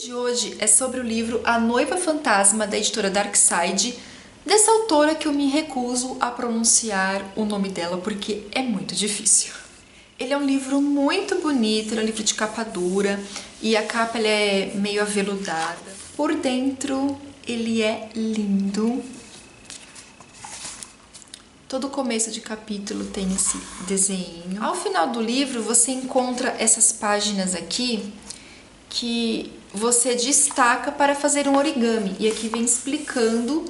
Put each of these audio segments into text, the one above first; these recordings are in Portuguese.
De hoje é sobre o livro A Noiva Fantasma, da editora Darkside, dessa autora que eu me recuso a pronunciar o nome dela porque é muito difícil. Ele é um livro muito bonito, ele é um livro de capa dura e a capa ela é meio aveludada. Por dentro ele é lindo. Todo começo de capítulo tem esse desenho. Ao final do livro você encontra essas páginas aqui que você destaca para fazer um origami. E aqui vem explicando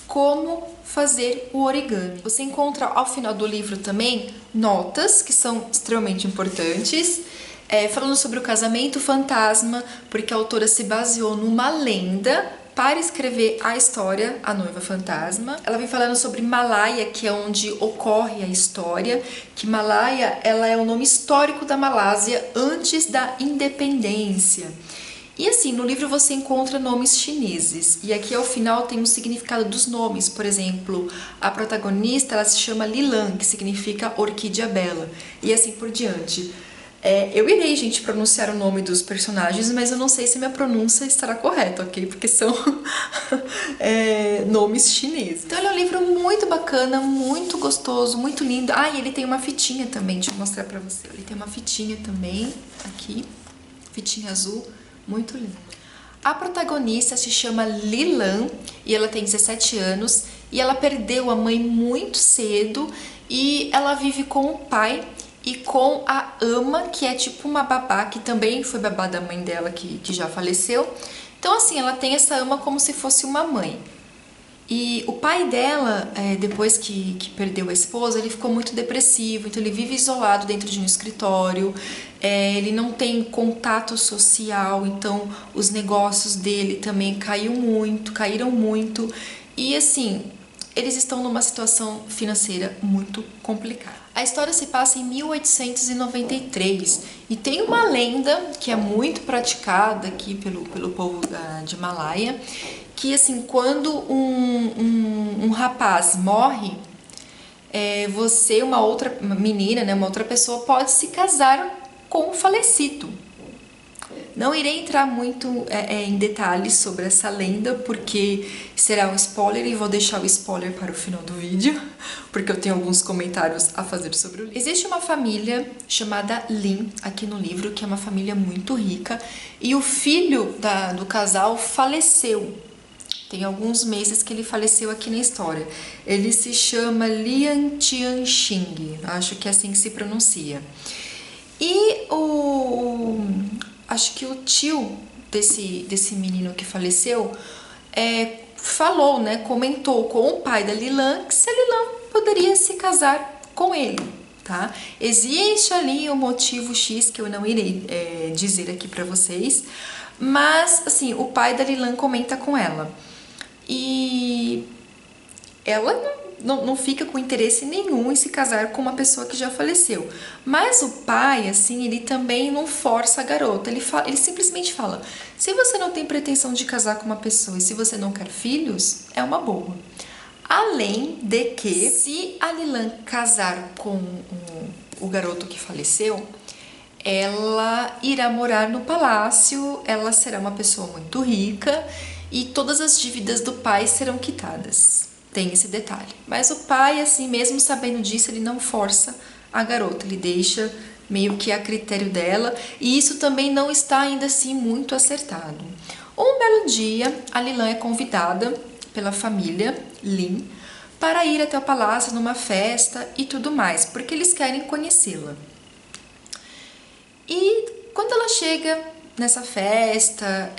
como fazer o origami. Você encontra ao final do livro também notas que são extremamente importantes, falando sobre o casamento fantasma, porque a autora se baseou numa lenda para escrever a história A Noiva Fantasma. Ela vem falando sobre Malaya, que é onde ocorre a história, que Malaya ela é o nome histórico da Malásia antes da independência. E assim, no livro você encontra nomes chineses, e aqui ao final tem o significado dos nomes. Por exemplo, a protagonista ela se chama Lilan, que significa orquídea bela, e assim por diante. Eu irei, gente, pronunciar o nome dos personagens, mas eu não sei se minha pronúncia estará correta, ok? Porque são nomes chineses. Então ele é um livro muito bacana, muito gostoso, muito lindo. Ah, e ele tem uma fitinha também, deixa eu mostrar pra você. Ele tem uma fitinha também, aqui, fitinha azul, muito linda. A protagonista se chama Lilan e ela tem 17 anos e ela perdeu a mãe muito cedo e ela vive com o pai e com a ama, que é tipo uma babá, que também foi babá da mãe dela, que já faleceu. Então assim, ela tem essa ama como se fosse uma mãe. E o pai dela, depois que perdeu a esposa, ele ficou muito depressivo, então ele vive isolado dentro de um escritório, ele não tem contato social, então os negócios dele também caíram muito, e assim, eles estão numa situação financeira muito complicada. A história se passa em 1893 e tem uma lenda que é muito praticada aqui pelo povo de Malaya, que assim, quando um rapaz morre, você, uma menina, né, uma outra pessoa pode se casar com o falecido. Não irei entrar muito em detalhes sobre essa lenda, porque será um spoiler e vou deixar o spoiler para o final do vídeo, porque eu tenho alguns comentários a fazer sobre o livro. Existe uma família chamada Lin aqui no livro, que é uma família muito rica, e o filho do casal faleceu. Tem alguns meses que ele faleceu aqui na história. Ele se chama Lian Tianxing, acho que é assim que se pronuncia. E acho que o tio desse menino que faleceu falou, né, comentou com o pai da Lilan que se a Lilan poderia se casar com ele, tá? Existe ali um motivo X que eu não irei dizer aqui pra vocês, mas assim, o pai da Lilan comenta com ela. E ela não fica com interesse nenhum em se casar com uma pessoa que já faleceu. Mas o pai, assim, ele também não força a garota. Ele simplesmente fala, se você não tem pretensão de casar com uma pessoa e se você não quer filhos, é uma boa. Além de que, se a Lilan casar com o garoto que faleceu, ela irá morar no palácio, ela será uma pessoa muito rica e todas as dívidas do pai serão quitadas. Tem esse detalhe. Mas o pai, assim, mesmo sabendo disso, ele não força a garota, ele deixa meio que a critério dela, e isso também não está ainda assim muito acertado. Um belo dia, a Lilan é convidada pela família Lin para ir até o palácio numa festa e tudo mais, porque eles querem conhecê-la. E quando ela chega nessa festa,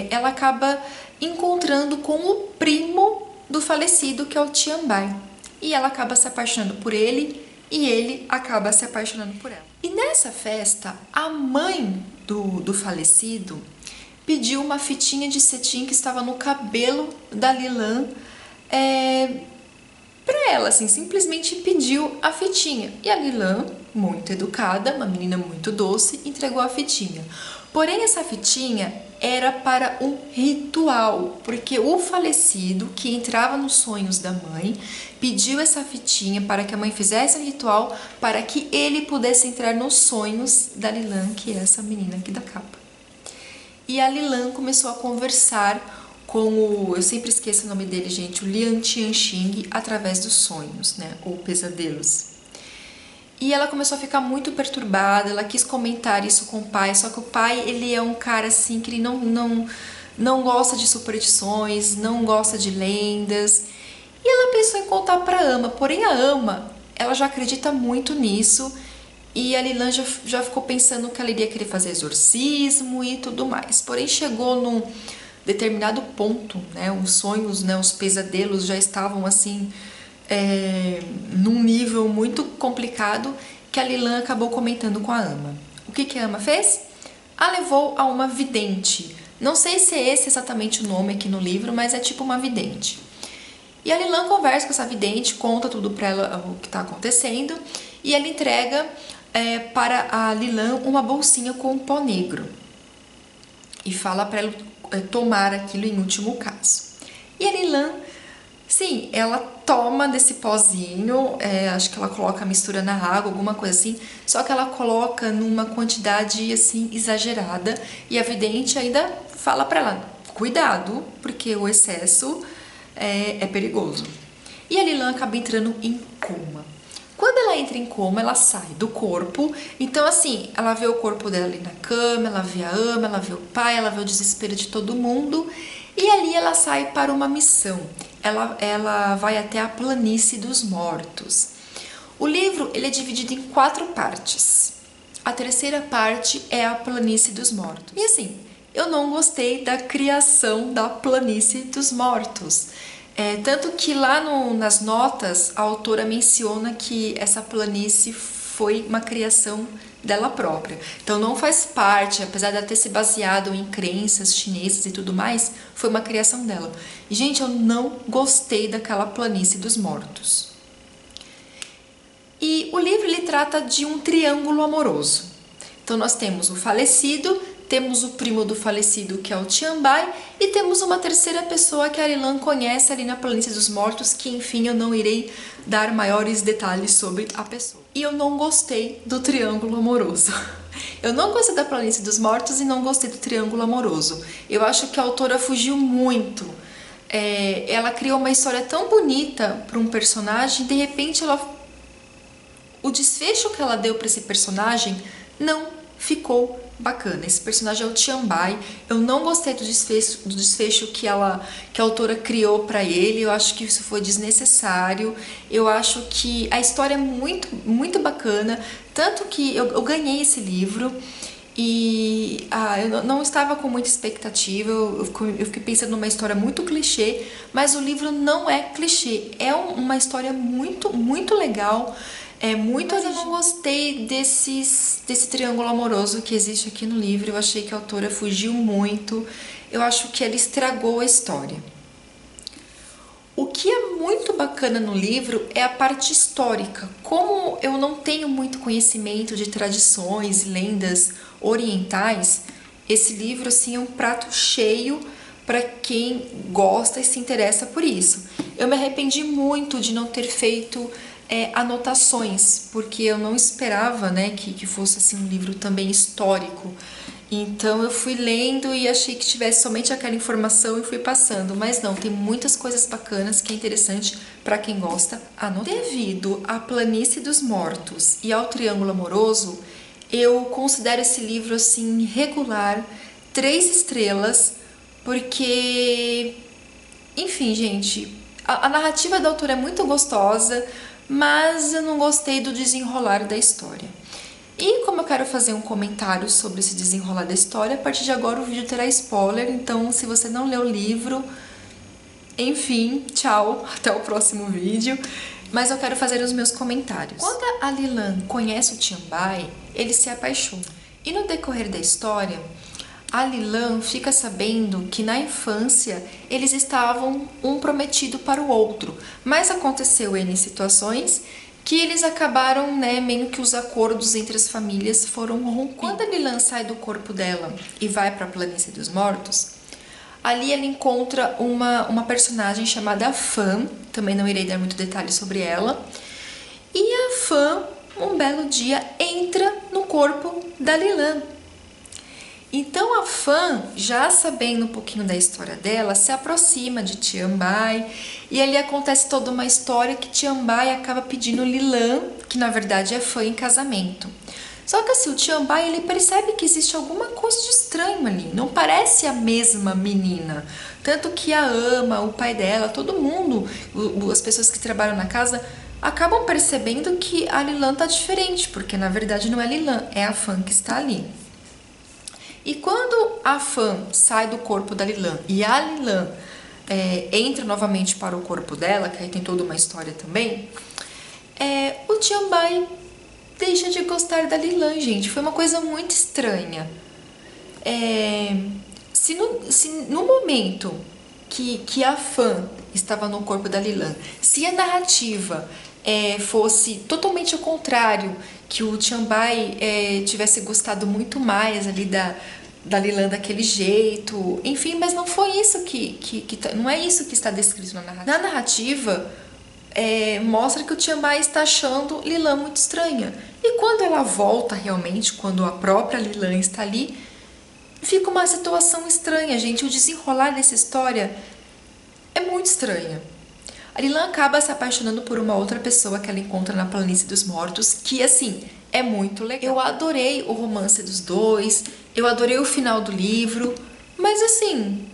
ela acaba encontrando com o primo do falecido, que é o Tianbai. E ela acaba se apaixonando por ele e ele acaba se apaixonando por ela. E nessa festa, a mãe do falecido pediu uma fitinha de cetim que estava no cabelo da Lilan pra ela, assim, simplesmente pediu a fitinha. E a Lilan, muito educada, uma menina muito doce, entregou a fitinha. Porém, essa fitinha era para um ritual, porque o falecido, que entrava nos sonhos da mãe, pediu essa fitinha para que a mãe fizesse um ritual para que ele pudesse entrar nos sonhos da Lilan, que é essa menina aqui da capa. e a Lilan começou a conversar com o... eu sempre esqueço o nome dele, gente, o Lian Tianxing, através dos sonhos, né, ou pesadelos. E ela começou a ficar muito perturbada, ela quis comentar isso com o pai, só que o pai, ele é um cara assim, que ele não gosta de superstições, não gosta de lendas. E ela pensou em contar para a Ama, porém a Ama, ela já acredita muito nisso, e a Lilan já ficou pensando que ela iria querer fazer exorcismo e tudo mais. Porém chegou num determinado ponto, né, os sonhos, né, os pesadelos já estavam assim, num nível muito complicado, que a Lilan acabou comentando com a Ama. O que a Ama fez? A levou a uma vidente. Não sei se é esse exatamente o nome aqui no livro, mas é tipo uma vidente. E a Lilan conversa com essa vidente, conta tudo pra ela o que tá acontecendo, e ela entrega para a Lilan uma bolsinha com um pó negro. E fala para ela tomar aquilo em último caso. E a Lilan, sim, ela toma desse pozinho, acho que ela coloca a mistura na água, alguma coisa assim, só que ela coloca numa quantidade assim exagerada, e a vidente ainda fala para ela, cuidado, porque o excesso é perigoso. E a Lilan acaba entrando em coma. Quando ela entra em coma, ela sai do corpo. Então, assim, ela vê o corpo dela ali na cama, ela vê a Ama, ela vê o pai, ela vê o desespero de todo mundo. E ali ela sai para uma missão. Ela vai até a Planície dos Mortos. O livro ele é dividido em 4 partes. A terceira parte é a Planície dos Mortos. E assim, eu não gostei da criação da Planície dos Mortos. Tanto que lá nas notas a autora menciona que essa planície foi uma criação dela própria. Então não faz parte, apesar de ela ter se baseado em crenças chinesas e tudo mais, foi uma criação dela. E, gente, eu não gostei daquela Planície dos Mortos. E o livro ele trata de um triângulo amoroso. Então nós temos o falecido, temos o primo do falecido, que é o Tianbai, e temos uma terceira pessoa que a Lilan conhece ali na Planície dos Mortos, que enfim eu não irei dar maiores detalhes sobre a pessoa. E eu não gostei do triângulo amoroso. Eu não gostei da Planície dos Mortos e não gostei do triângulo amoroso. Eu acho que a autora fugiu muito. Ela criou uma história tão bonita para um personagem, de repente o desfecho que ela deu para esse personagem não ficou bacana. Esse personagem é o Tianbai. Eu não gostei do desfecho que a autora criou para ele. Eu acho que isso foi desnecessário. Eu acho que a história é muito, muito bacana. Tanto que eu ganhei esse livro e eu não estava com muita expectativa. Eu fiquei pensando numa história muito clichê, mas o livro não é clichê. É uma história muito, muito legal. Mas eu não gostei desse triângulo amoroso que existe aqui no livro. Eu achei que a autora fugiu muito. Eu acho que ela estragou a história. O que é muito bacana no livro é a parte histórica. Como eu não tenho muito conhecimento de tradições e lendas orientais, esse livro assim, é um prato cheio para quem gosta e se interessa por isso. Eu me arrependi muito de não ter feito anotações, porque eu não esperava, né, que fosse assim um livro também histórico. Então eu fui lendo e achei que tivesse somente aquela informação e fui passando, mas não, tem muitas coisas bacanas que é interessante para quem gosta anotar. Devido à Planície dos Mortos e ao Triângulo Amoroso, eu considero esse livro assim regular, 3 estrelas, porque, enfim, gente, a narrativa da autora é muito gostosa, mas eu não gostei do desenrolar da história. E como eu quero fazer um comentário sobre esse desenrolar da história, a partir de agora o vídeo terá spoiler, então se você não leu o livro, enfim, tchau, até o próximo vídeo. Mas eu quero fazer os meus comentários. Quando a Lilan conhece o Tianbai, ele se apaixona. E no decorrer da história, a Lilan fica sabendo que na infância eles estavam um prometido para o outro, mas aconteceu N situações que eles acabaram, né, meio que os acordos entre as famílias foram rompidos. Quando a Lilan sai do corpo dela e vai para a Planície dos Mortos, ali ela encontra uma personagem chamada Fan, também não irei dar muito detalhe sobre ela, e a Fan, um belo dia, entra no corpo da Lilan. Então a fã, já sabendo um pouquinho da história dela, se aproxima de Tianbai e ali acontece toda uma história que Tianbai acaba pedindo Lilan, que na verdade é fã, em casamento. Só que assim, o Tianbai ele percebe que existe alguma coisa de estranho ali, não parece a mesma menina. Tanto que a ama, o pai dela, todo mundo, as pessoas que trabalham na casa, acabam percebendo que a Lilan tá diferente, porque na verdade não é Lilan, é a fã que está ali. E quando a fã sai do corpo da Lilan e a Lilan entra novamente para o corpo dela, que aí tem toda uma história também, o Tianbai deixa de gostar da Lilan, gente. Foi uma coisa muito estranha. Se no momento que a fã estava no corpo da Lilan, se a narrativa fosse totalmente ao contrário, que o Tianbai tivesse gostado muito mais ali da Lilan daquele jeito, enfim, mas não foi isso não é isso que está descrito na narrativa. Na narrativa, mostra que o Tianbai está achando Lilan muito estranha. E quando ela volta realmente, quando a própria Lilan está ali, fica uma situação estranha, gente. O desenrolar dessa história é muito estranha. A Lilan acaba se apaixonando por uma outra pessoa que ela encontra na Planície dos Mortos, que, assim, é muito legal. Eu adorei o romance dos dois, eu adorei o final do livro, mas, assim,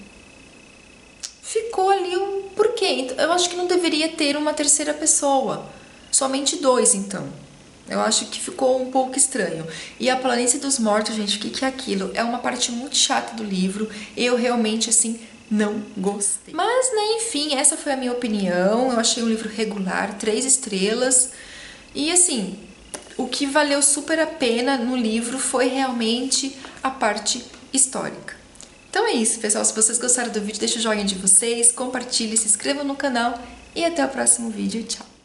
ficou ali um porquê. Eu acho que não deveria ter uma terceira pessoa, somente dois, então. Eu acho que ficou um pouco estranho. E a Planície dos Mortos, gente, o que é aquilo? É uma parte muito chata do livro, eu realmente, assim, não gostei. Mas, né, enfim, essa foi a minha opinião. Eu achei um livro regular, 3 estrelas. E, assim, o que valeu super a pena no livro foi realmente a parte histórica. Então é isso, pessoal. Se vocês gostaram do vídeo, deixa o joinha de vocês, compartilhe, se inscrevam no canal e até o próximo vídeo. Tchau!